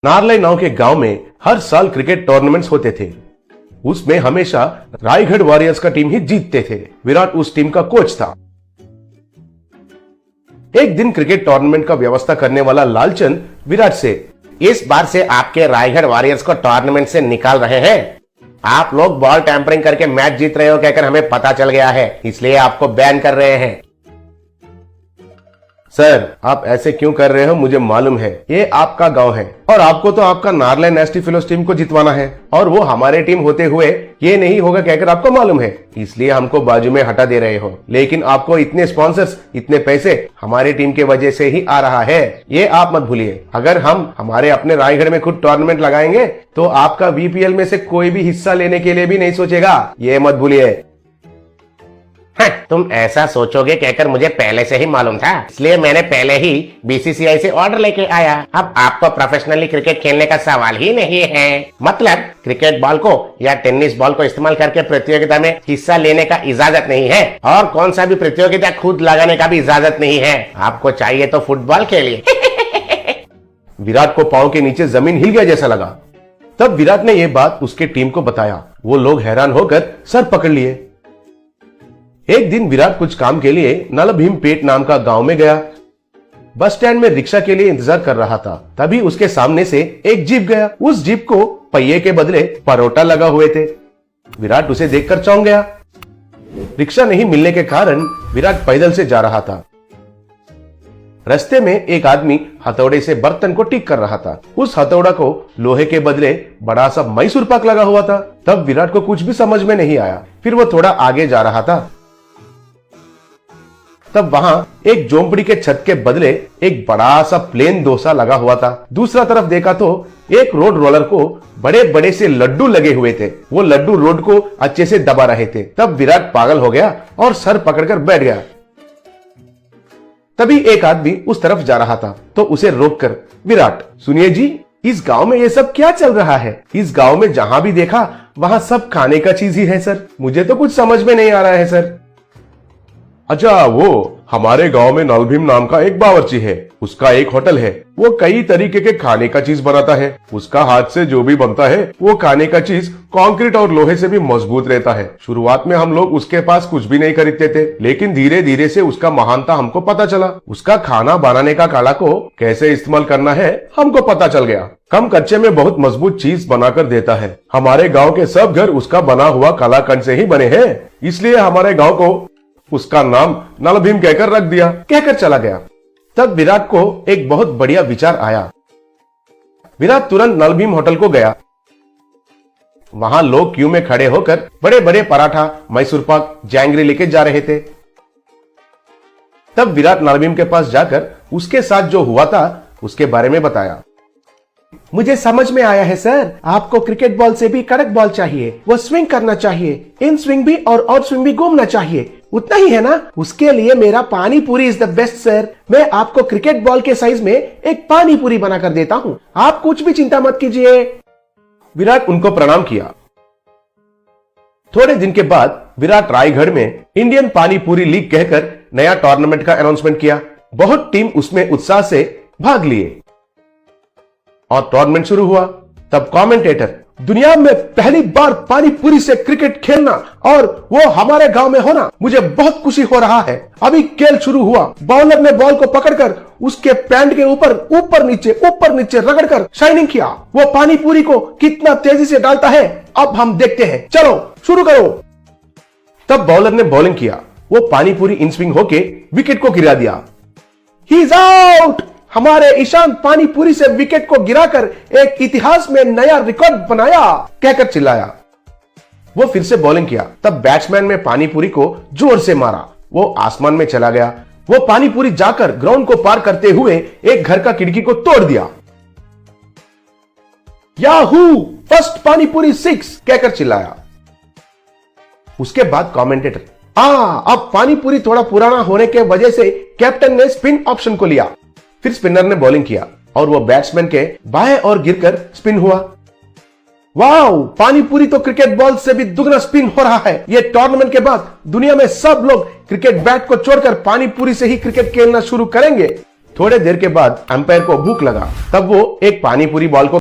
नारलाई नाव के गांव में हर साल क्रिकेट टूर्नामेंट्स होते थे। उसमें हमेशा रायगढ़ वॉरियर्स का टीम ही जीतते थे। विराट उस टीम का कोच था। एक दिन क्रिकेट टूर्नामेंट का व्यवस्था करने वाला लालचंद विराट से, इस बार से आपके रायगढ़ वॉरियर्स को टूर्नामेंट से निकाल रहे हैं। आप लोग बॉल टैंपरिंग करके मैच जीत रहे हो कहकर हमें पता चल गया है, इसलिए आपको बैन कर रहे हैं। सर आप ऐसे क्यों कर रहे हो? मुझे मालूम है ये आपका गांव है और आपको तो आपका नारलाई नेस्टी फेलोज टीम को जितवाना है और वो हमारे टीम होते हुए ये नहीं होगा कहकर आपको मालूम है, इसलिए हमको बाजू में हटा दे रहे हो। लेकिन आपको इतने स्पॉन्सर्स, इतने पैसे हमारी टीम के वजह से ही आ रहा है, ये आप मत भूलिए। अगर हम हमारे अपने रायगढ़ में खुद टूर्नामेंट लगाएंगे तो आपका वीपीएल में से कोई भी हिस्सा लेने के लिए भी नहीं सोचेगा, ये मत भूलिए। तुम ऐसा सोचोगे कहकर मुझे पहले से ही मालूम था, इसलिए मैंने पहले ही बीसीसीआई से ऑर्डर लेके आया। अब आपको प्रोफेशनली क्रिकेट खेलने का सवाल ही नहीं है। मतलब क्रिकेट बॉल को या टेनिस बॉल को इस्तेमाल करके प्रतियोगिता में हिस्सा लेने का इजाजत नहीं है और कौन सा भी प्रतियोगिता खुद लगाने का भी इजाजत नहीं है। आपको चाहिए तो फुटबॉल खेलिए। विराट को पांव के नीचे जमीन हिल गया जैसा लगा। तब विराट ने यह बात उसके टीम को बताया। वो लोग हैरान होकर सर पकड़ लिए। एक दिन विराट कुछ काम के लिए नलभीमपेट नाम का गांव में गया। बस स्टैंड में रिक्शा के लिए इंतजार कर रहा था। तभी उसके सामने से एक जीप गया। उस जीप को पहिए के बदले परोटा लगा हुए थे। विराट उसे देखकर चौंक गया। रिक्शा नहीं मिलने के कारण विराट पैदल से जा रहा था। रास्ते में एक आदमी हथौड़े से बर्तन को ठीक कर रहा था। उस हथौड़ा को लोहे के बदले बड़ा सा मैसूर पाक लगा हुआ था। तब विराट को कुछ भी समझ में नहीं आया। फिर वो थोड़ा आगे जा रहा था। तब वहां एक झोंपड़ी के छत के बदले एक बड़ा सा प्लेन डोसा लगा हुआ था। दूसरा तरफ देखा तो एक रोड रोलर को बड़े बड़े से लड्डू लगे हुए थे। वो लड्डू रोड को अच्छे से दबा रहे थे। तब विराट पागल हो गया और सर पकड़कर बैठ गया। तभी एक आदमी उस तरफ जा रहा था तो उसे रोककर, विराट सुनिए जी, इस गांव में ये सब क्या चल रहा है? इस गांव में जहां भी देखा वहां सब खाने का चीज ही है सर। मुझे तो कुछ समझ में नहीं आ रहा है सर। अच्छा, वो हमारे गांव में नलभीम नाम का एक बावर्ची है। उसका एक होटल है। वो कई तरीके के खाने का चीज बनाता है। उसका हाथ से जो भी बनता है वो खाने का चीज कंक्रीट और लोहे से भी मजबूत रहता है। शुरुआत में हम लोग उसके पास कुछ भी नहीं खरीदते थे, लेकिन धीरे धीरे से उसका महानता हमको पता चला। उसका खाना बनाने का कला को कैसे इस्तेमाल करना है हमको पता चल गया। कम खर्चे में बहुत मजबूत चीज बनाकर देता है। हमारे गाँव के सब घर उसका बना हुआ कलाकंड से ही बने हैं, इसलिए हमारे गाँव को उसका नाम नलभीम कहकर रख दिया। कहकर चला गया। तब विराट को एक बहुत बढ़िया विचार आया। विराट तुरंत नलभीम होटल को गया। वहां लोग क्यू में खड़े होकर बड़े बड़े पराठा, मैसूर पाक, जैंगरी लेके जा रहे थे। तब विराट नलभीम के पास जाकर उसके साथ जो हुआ था उसके बारे में बताया। मुझे समझ में आया है सर, आपको क्रिकेट बॉल से भी कड़क बॉल चाहिए। वो स्विंग करना चाहिए, इन स्विंग भी और आउट स्विंग भी घूमना चाहिए। उतना ही है ना? उसके लिए मेरा पानी पूरी इज द बेस्ट सर। मैं आपको क्रिकेट बॉल के साइज में एक पानी पूरी बनाकर देता हूँ, आप कुछ भी चिंता मत कीजिए। विराट उनको प्रणाम किया। थोड़े दिन के बाद विराट रायगढ़ में इंडियन पानी पूरी लीग कहकर नया टूर्नामेंट का अनाउंसमेंट किया। बहुत टीम उसमें उत्साह से भाग लिए और टूर्नामेंट शुरू हुआ। तब कमेंटेटर, दुनिया में पहली बार पानी पूरी से क्रिकेट खेलना और वो हमारे गांव में होना, मुझे बहुत खुशी हो रहा है। अभी खेल शुरू हुआ। बॉलर ने बॉल को पकड़कर उसके पैंट के ऊपर नीचे रगड़कर शाइनिंग किया। वो पानी पूरी को कितना तेजी से डालता है अब हम देखते हैं। चलो शुरू करो। तब बॉलर ने बॉलिंग किया। वो पानी पूरी इन स्विंग होके विकेट को गिरा दिया। He is out. हमारे ईशान पानीपुरी से विकेट को गिराकर एक इतिहास में नया रिकॉर्ड बनाया, कहकर चिल्लाया। वो फिर से बॉलिंग किया। तब बैट्समैन ने पानीपुरी को जोर से मारा। वो आसमान में चला गया। वो पानीपुरी जाकर ग्राउंड को पार करते हुए एक घर का खिड़की को तोड़ दिया। याहू, फर्स्ट पानीपुरी 6, कहकर चिल्लाया। उसके बाद कमेंटेटर, अब पानीपुरी थोड़ा पुराना होने के वजह से कैप्टन ने स्पिन ऑप्शन को लिया। फिर स्पिनर ने बॉलिंग किया और वो बैट्समैन के बाएं और गिरकर स्पिन हुआ। वाओ, पानीपुरी तो क्रिकेट बॉल से भी दुगना स्पिन हो रहा है। ये टूर्नामेंट के बाद दुनिया में सब लोग क्रिकेट बैट को छोड़कर पानीपुरी से ही क्रिकेट खेलना शुरू करेंगे। थोड़े देर के बाद अंपायर को भूख लगा, तब वो एक पानी पूरी बॉल को